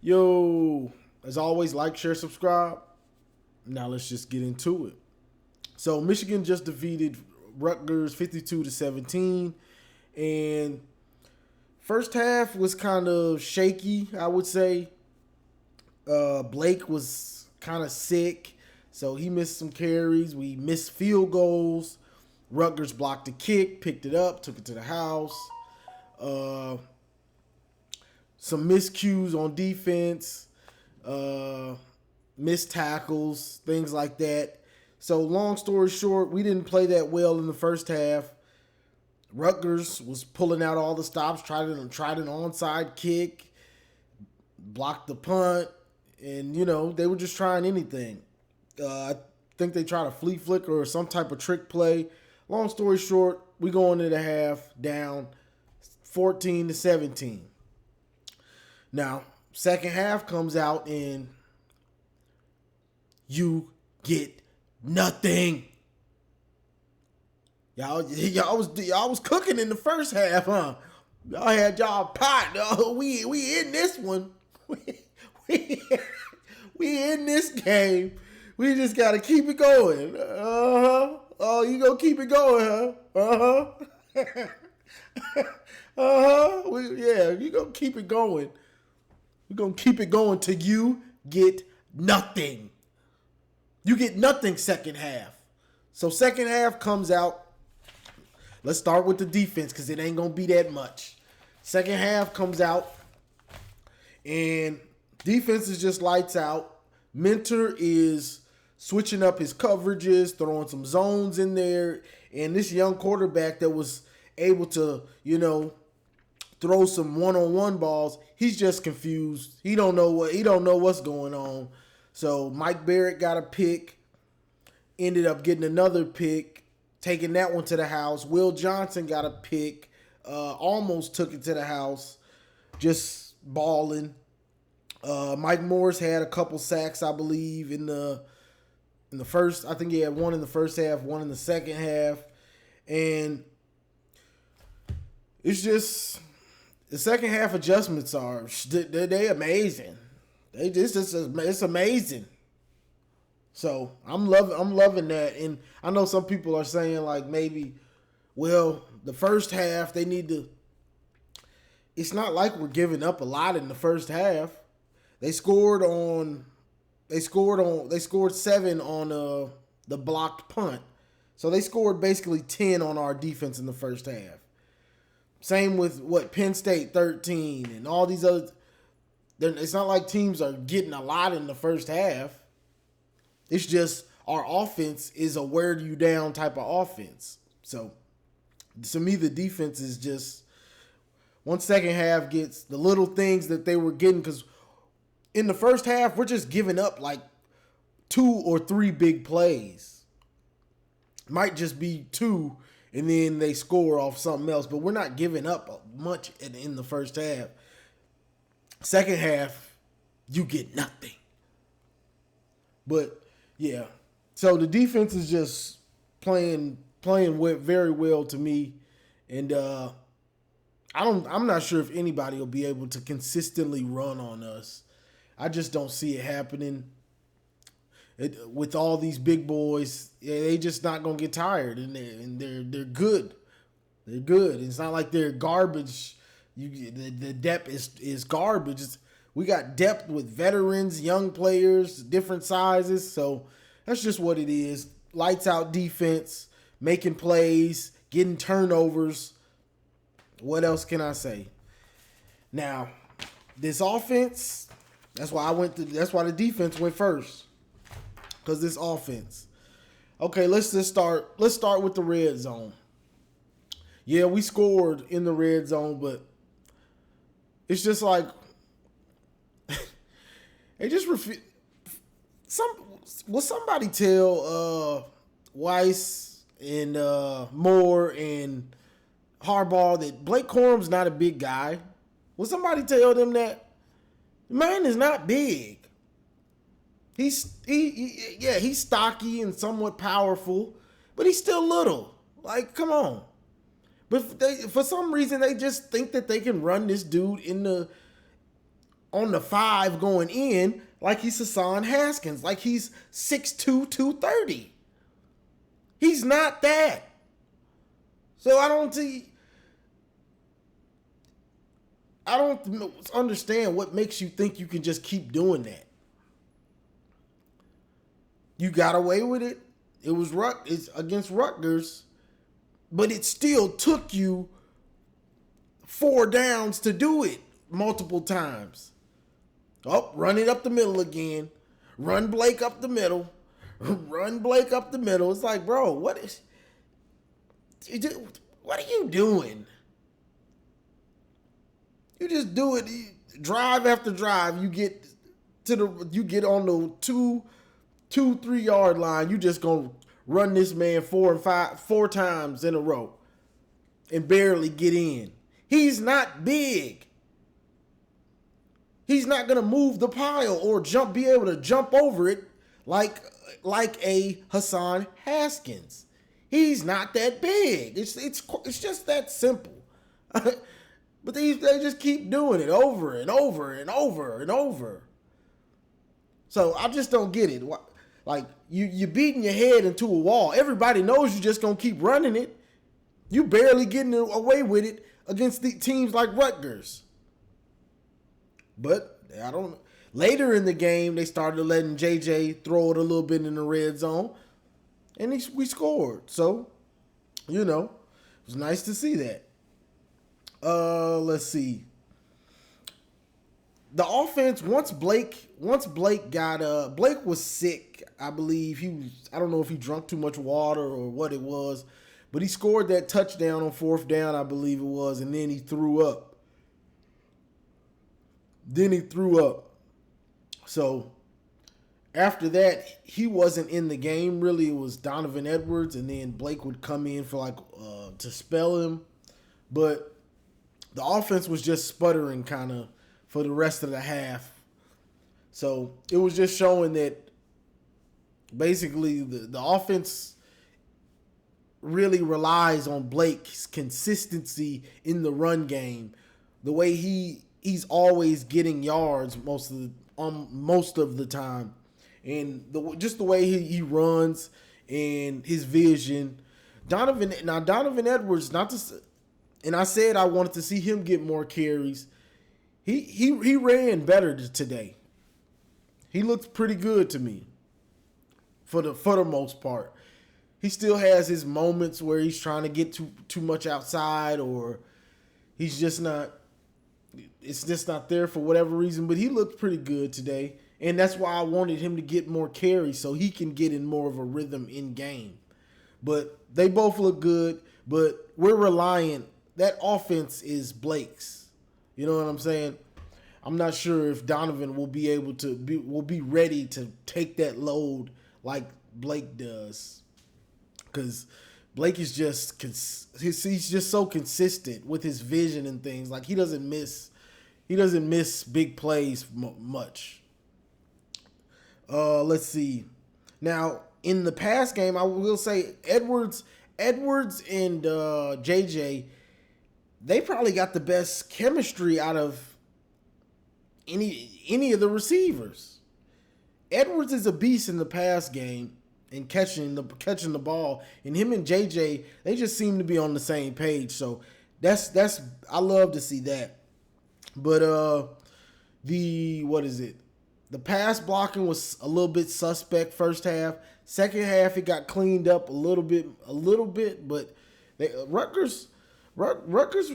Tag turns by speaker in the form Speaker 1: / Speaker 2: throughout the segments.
Speaker 1: Yo, as always, like, share, subscribe. Now let's just get into it. So Michigan just defeated Rutgers 52-17, and first half was kind of shaky, I would say. Blake was kind of sick, so he missed some carries. We missed field goals. Rutgers blocked a kick, picked it up, took it to the house. Uh, some miscues on defense, missed tackles, things like that. So long story short, we didn't play that well in the first half. Rutgers was pulling out all the stops, tried an onside kick, blocked the punt, and they were just trying anything. I think they tried a flea flicker or some type of trick play. Long story short, we go into the half down 14-17. Now, second half comes out and you get nothing. Y'all was cooking in the first half, huh? Y'all had y'all pot. We in this one. We in this game. We just gotta keep it going. Oh, you gonna keep it going, huh? Yeah, you gonna keep it going. We're gonna keep it going till you get nothing. You get nothing second half. So second half comes out. Let's start with the defense because it ain't gonna be that much. Second half comes out, and defense is just lights out. Mentor is switching up his coverages, throwing some zones in there, and this young quarterback that was able to, throw some one-on-one balls, he's just confused. He don't know what's going on. So Mike Barrett got a pick, ended up getting another pick, taking that one to the house. Will Johnson got a pick, almost took it to the house, just balling. Mike Morris had a couple sacks, I believe, in the first. I think he had one in the first half, one in the second half, and it's just the second half adjustments are they amazing. It's amazing. So I'm loving that, and I know some people are saying like maybe, well, the first half they need to. It's not like we're giving up a lot in the first half. They scored 7 on the blocked punt, so they scored basically 10 on our defense in the first half. Same with Penn State 13 and all these other. It's not like teams are getting a lot in the first half. It's just our offense is a wear you down type of offense. So to me, the defense is just once second half gets the little things that they were getting, because in the first half we're just giving up like 2 or 3 big plays. Might just be 2. And then they score off something else. But we're not giving up much in the first half. Second half, you get nothing. But, yeah. So the defense is just playing very well to me. And I'm not sure if anybody will be able to consistently run on us. I just don't see it happening. With all these big boys, they just not gonna get tired, and they're good. They're good. It's not like they're garbage. The depth is garbage. We got depth with veterans, young players, different sizes. So that's just what it is. Lights out defense, making plays, getting turnovers. What else can I say? Now, this offense. That's why the defense went first. Because this offense. Okay, let's start with the red zone. Yeah, we scored in the red zone, but it's just like they just will somebody tell Weiss and Moore and Harbaugh that Blake Corum's not a big guy? Will somebody tell them that? The man is not big. He's stocky and somewhat powerful, but he's still little. Like, come on. But for some reason, they just think that they can run this dude in the on the 5 going in like he's Hassan Haskins, like he's 6'2", 230. He's not that. So I don't understand what makes you think you can just keep doing that. You got away with it. It's against Rutgers, but it still took you 4 downs to do it multiple times. Oh, run it up the middle again. Run Blake up the middle. Run Blake up the middle. It's like, bro, what are you doing? You just do it drive after drive. You get on the 2-3 yard line. You just gonna run this man 4 times in a row and barely get in. He's not big. He's not gonna move the pile or be able to jump over it like a Hassan Haskins. He's not that big. It's just that simple. But they just keep doing it over and over and over and over. So I just don't get it. Like you're beating your head into a wall. Everybody knows you're just gonna keep running it. You barely getting away with it against the teams like Rutgers. But I don't. Later in the game, they started letting JJ throw it a little bit in the red zone, and we scored. So, it was nice to see that. Let's see. The offense, once Blake got Blake was sick, I believe. I don't know if he drank too much water or what it was, but he scored that touchdown on 4th down, I believe it was, and then he threw up. So after that, he wasn't in the game really. It was Donovan Edwards, and then Blake would come in for to spell him. But the offense was just sputtering kind of for the rest of the half. So it was just showing that basically the offense really relies on Blake's consistency in the run game. The way he's always getting yards most of the time, and the way he runs and his vision. Donovan Edwards, and I said I wanted to see him get more carries. He ran better today. He looked pretty good to me. For the most part, he still has his moments where he's trying to get too much outside, or he's just not. It's just not there for whatever reason, but he looked pretty good today. And that's why I wanted him to get more carries so he can get in more of a rhythm in game. But they both look good, but we're reliant. That offense is Blake's. You know what I'm saying? I'm not sure if Donovan will be ready to take that load like Blake does. Because Blake is he's just so consistent with his vision and things. Like he doesn't miss big plays much. Let's see. Now in the pass game, I will say Edwards and JJ, they probably got the best chemistry out of any of the receivers. Edwards is a beast in the pass game and catching the ball, and him and JJ, they just seem to be on the same page. So that's I love to see that. But the pass blocking was a little bit suspect first half. Second half it got cleaned up a little bit, but Rutgers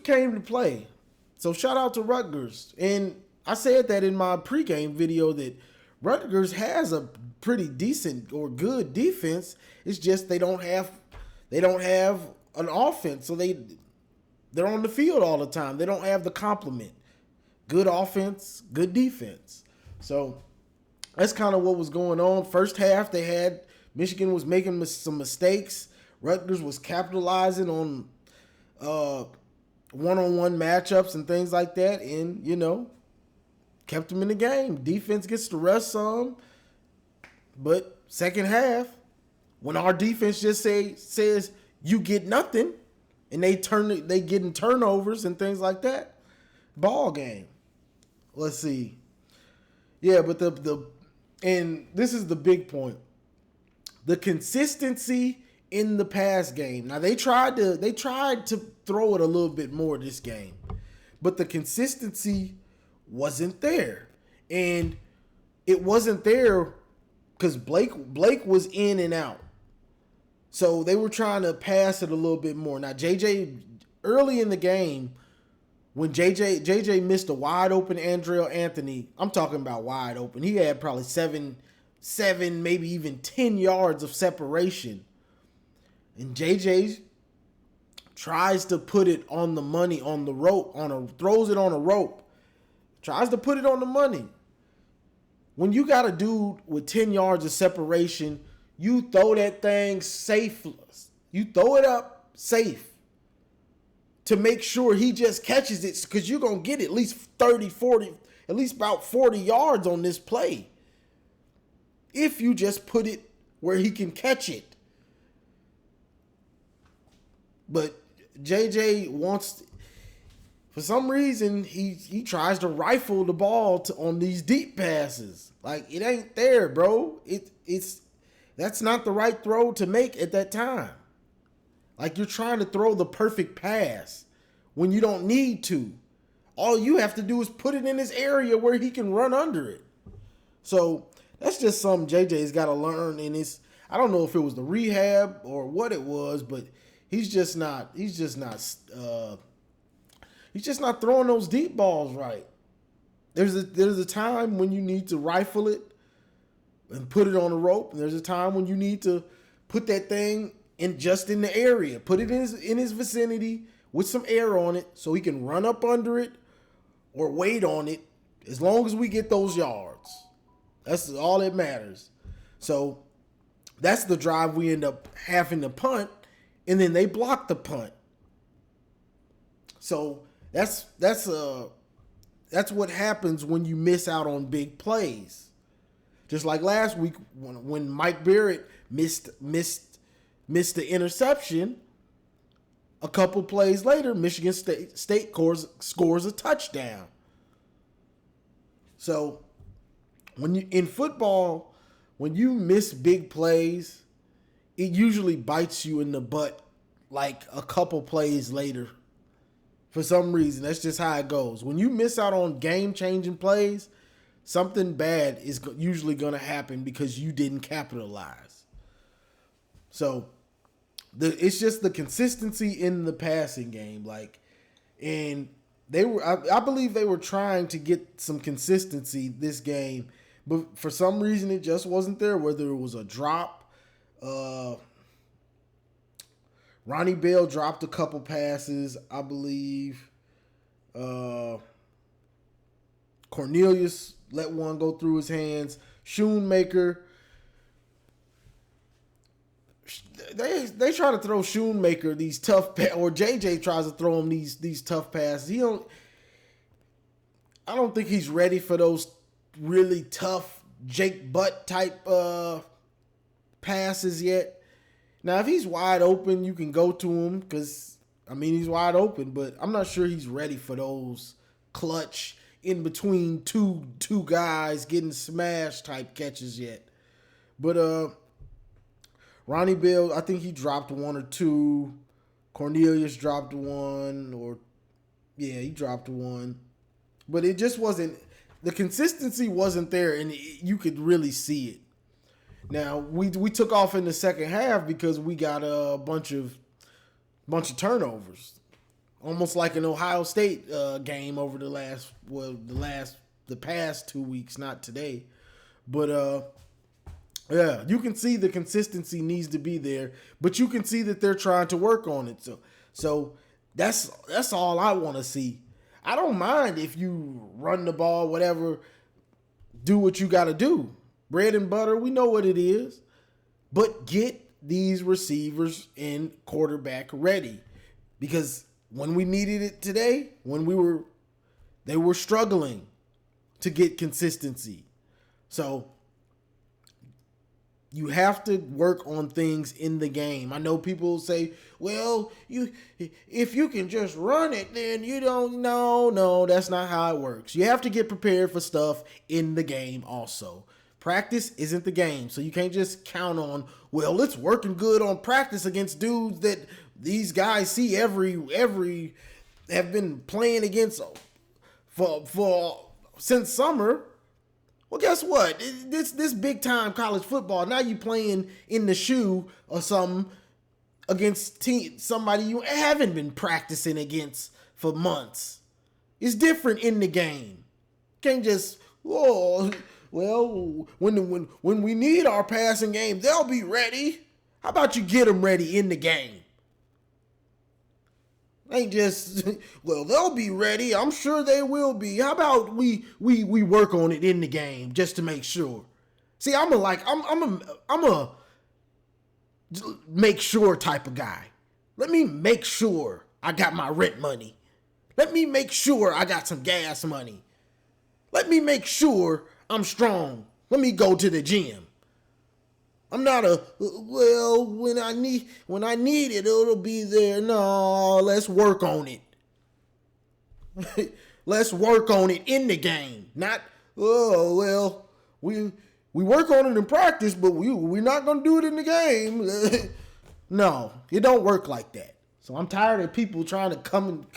Speaker 1: came to play. So shout out to Rutgers. And I said that in my pregame video that Rutgers has a pretty decent or good defense. It's just they don't have an offense, so they're on the field all the time. They don't have the complement. Good offense, good defense. So that's kind of what was going on. First half, Michigan was making some mistakes. Rutgers was capitalizing on one-on-one matchups and things like that, and kept them in the game. Defense gets to rest some, but second half, when our defense just says you get nothing, and they getting turnovers and things like that, ball game. let's see. Yeah, but the and this is the big point. The consistency in the pass game. Now they tried to throw it a little bit more this game, but the consistency wasn't there, and it wasn't there because Blake was in and out. So they were trying to pass it a little bit more. Now JJ early in the game, when JJ missed a wide open Andrell Anthony, I'm talking about wide open. He had probably seven, maybe even 10 yards of separation. And JJ tries to put it on the money, on the rope, throws it on a rope. Tries to put it on the money. When you got a dude with 10 yards of separation, you throw that thing safe. You throw it up safe to make sure he just catches it, because you're going to get at least 30, 40, at least about 40 yards on this play if you just put it where he can catch it. But JJ wants, for some reason, he tries to rifle the ball on these deep passes. Like, it ain't there, bro. That's not the right throw to make at that time. Like, you're trying to throw the perfect pass when you don't need to. All you have to do is put it in his area where he can run under it. So that's just something JJ's got to learn. And I don't know if it was the rehab or what it was, but he's just not throwing those deep balls right. There's a time when you need to rifle it and put it on the rope, and there's a time when you need to put that thing in the area, put it in his vicinity with some air on it so he can run up under it or wait on it. As long as we get those yards, that's all that matters. So that's the drive we end up having to punt, and then they block the punt. So that's what happens when you miss out on big plays. Just like last week when Mike Barrett missed the interception, a couple plays later, Michigan State scores a touchdown. So in football, when you miss big plays, it usually bites you in the butt like a couple plays later. For some reason, that's just how it goes. When you miss out on game-changing plays, something bad is usually going to happen because you didn't capitalize. So it's just the consistency in the passing game. And I believe they were trying to get some consistency this game, but for some reason it just wasn't there. Whether it was a drop, Ronnie Bell dropped a couple passes, I believe. Cornelius let one go through his hands. Schoonmaker, they try to throw Schoonmaker these tough or JJ tries to throw him these tough passes. I don't think he's ready for those really tough Jake Butt type passes yet. Now, if he's wide open, you can go to him because, he's wide open, but I'm not sure he's ready for those clutch in between two guys getting smashed type catches yet. But Ronnie Bell, I think he dropped one or two. Cornelius dropped one, he dropped one. But it just wasn't, the consistency wasn't there, and you could really see it. Now, we took off in the second half because we got a bunch of turnovers. Almost like an Ohio State game over the past 2 weeks, not today. But yeah, you can see the consistency needs to be there, but you can see that they're trying to work on it. So that's all I want to see. I don't mind if you run the ball, whatever, do what you got to do. Bread and butter, we know what it is. But get these receivers and quarterback ready. Because when we needed it today, they were struggling to get consistency. So You have to work on things in the game. I know people say, well, if you can just run it, then you don't. No, that's not how it works. You have to get prepared for stuff in the game also. Practice isn't the game, so you can't just count on, well, it's working good on practice against dudes that these guys see every have been playing against for since summer. Well, guess what? This big time college football. Now you playing in the shoe or something against somebody you haven't been practicing against for months. It's different in the game. Can't just well, when we need our passing game, they'll be ready. How about you get them ready in the game? Ain't just, well, they'll be ready. I'm sure they will be. How about we work on it in the game just to make sure? See, I'm a make sure type of guy. Let me make sure I got my rent money. Let me make sure I got some gas money. Let me make sure I'm strong. Let me go to the gym. I'm not well, when I need it, it'll be there. No, let's work on it. Let's work on it in the game. Not, well, we work on it in practice, but we're not going to do it in the game. No, it don't work like that. So I'm tired of people trying to come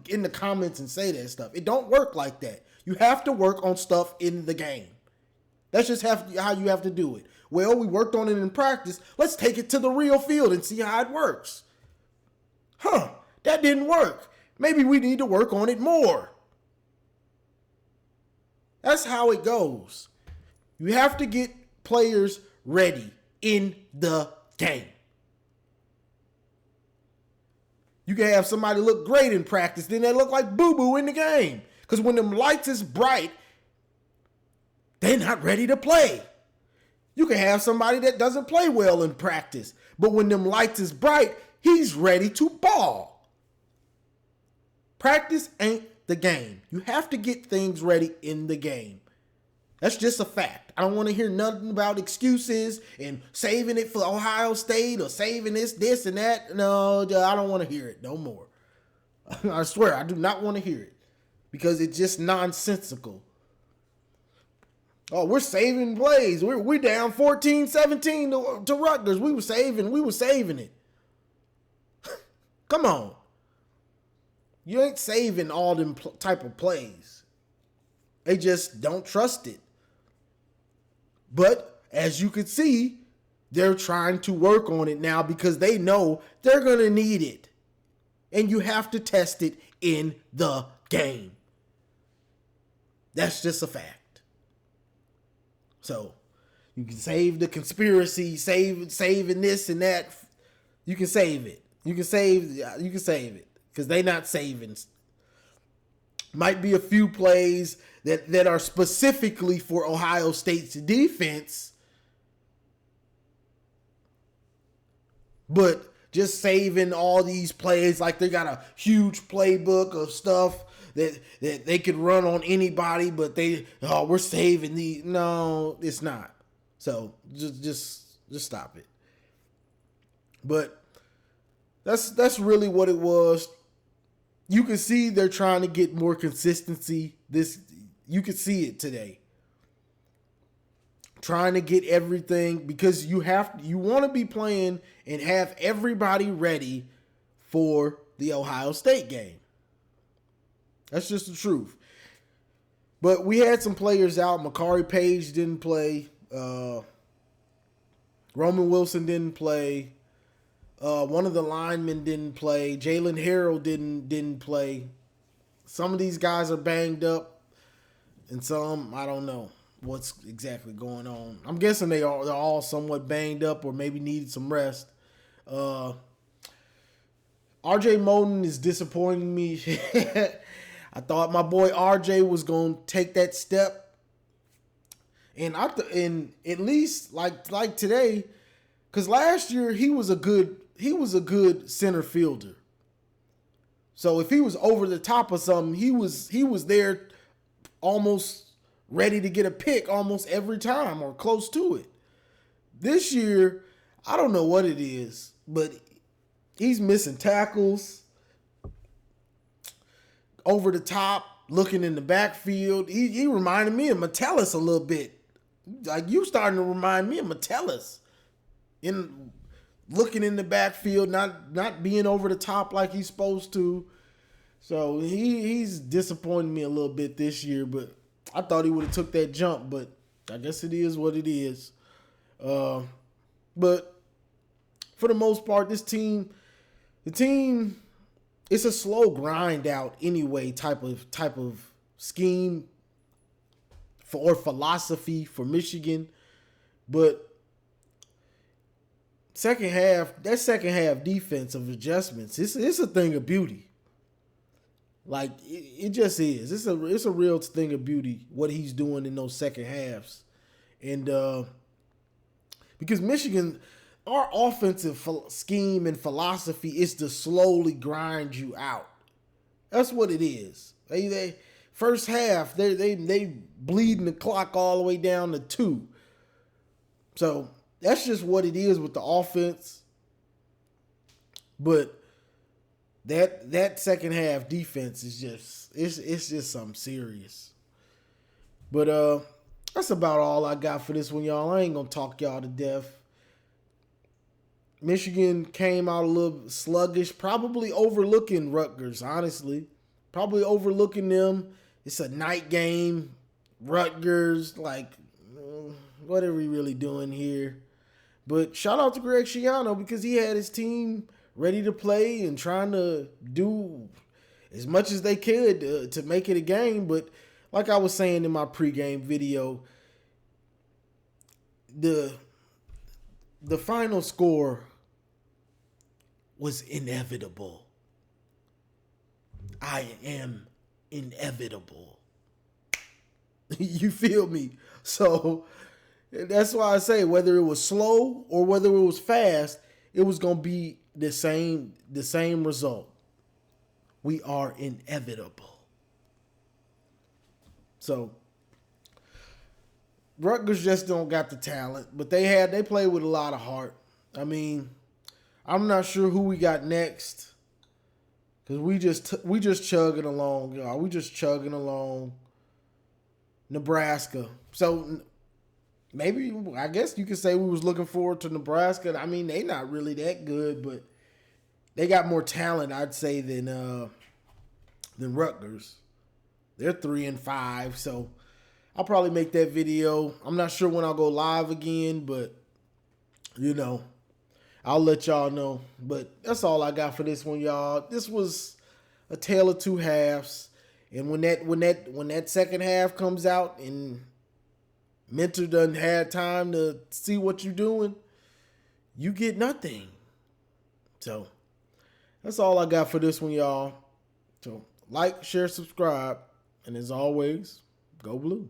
Speaker 1: in the comments and say that stuff. It don't work like that. You have to work on stuff in the game. That's just how you have to do it. Well, we worked on it in practice. Let's take it to the real field and see how it works. That didn't work. Maybe we need to work on it more. That's how it goes. You have to get players ready in the game. You can have somebody look great in practice, then they look like boo-boo in the game. Because when them lights is bright, they're not ready to play. You can have somebody that doesn't play well in practice, but when them lights is bright, he's ready to ball. Practice ain't the game. You have to get things ready in the game. That's just a fact. I don't want to hear nothing about excuses and saving it for Ohio State or saving this and that. No, I don't want to hear it no more. I swear, I do not want to hear it because it's just nonsensical. Oh, we're saving plays. We're down 14-17 to Rutgers. We were saving it. Come on. You ain't saving all them type of plays. They just don't trust it. But as you can see, they're trying to work on it now because they know they're going to need it. And you have to test it in the game. That's just a fact. So you can save the conspiracy, saving this and that. You can save it. You can save it because they not saving. Might be a few plays that are specifically for Ohio State's defense, but just saving all these plays like they got a huge playbook of stuff that they could run on anybody, but we're saving these. No, it's not. So just stop it. But that's really what it was. You can see they're trying to get more consistency. You could see it today. Trying to get everything because you want to be playing and have everybody ready for the Ohio State game. That's just the truth. But we had some players out. Makari Page didn't play. Roman Wilson didn't play. One of the linemen didn't play. Jalen Harrell didn't play. Some of these guys are banged up, and some I don't know what's exactly going on. I'm guessing they're all somewhat banged up or maybe needed some rest. RJ Moden is disappointing me. I thought my boy RJ was going to take that step. And at least like today, because last year he was a good center fielder. So if he was over the top of something, he was there almost ready to get a pick almost every time or close to it. This year, I don't know what it is, but he's missing tackles, over the top, looking in the backfield. He reminded me of Metellus a little bit. Like, you starting to remind me of Metellus in looking in the backfield, not being over the top like he's supposed to. So he's disappointed me a little bit this year, but I thought he would have took that jump, but I guess it is what it is. But for the most part, the team, it's a slow grind out anyway type of scheme or philosophy for Michigan. But second half defensive adjustments, it's a thing of beauty. Like, it just is. It's a real thing of beauty what he's doing in those second halves. And because Michigan, our offensive scheme and philosophy is to slowly grind you out. That's what it is. They first half, they bleeding the clock all the way down to 2. So that's just what it is with the offense. But that second half defense is just something serious. But that's about all I got for this one, y'all. I ain't gonna talk y'all to death. Michigan came out a little sluggish, probably overlooking Rutgers, honestly. Probably overlooking them. It's a night game. Rutgers, like, what are we really doing here? But shout out to Greg Schiano because he had his team ready to play and trying to do as much as they could to make it a game. But like I was saying in my pregame video, the final score was inevitable. I am inevitable. You feel me? So that's why I say whether it was slow or whether it was fast, it was going to be the same result. We are inevitable. So Rutgers just don't got the talent, but they play with a lot of heart. I mean, I'm not sure who we got next because we just chugging along, y'all. We just chugging along. Nebraska. So maybe, I guess you could say we was looking forward to Nebraska. I mean, they not really that good, but they got more talent, I'd say, than Rutgers. They're 3-5, so I'll probably make that video. I'm not sure when I'll go live again, but I'll let y'all know. But that's all I got for this one, y'all. This was a tale of two halves. And when that second half comes out and Mentor done had time to see what you're doing, you get nothing. So that's all I got for this one, y'all. So like, share, subscribe, and as always, go blue.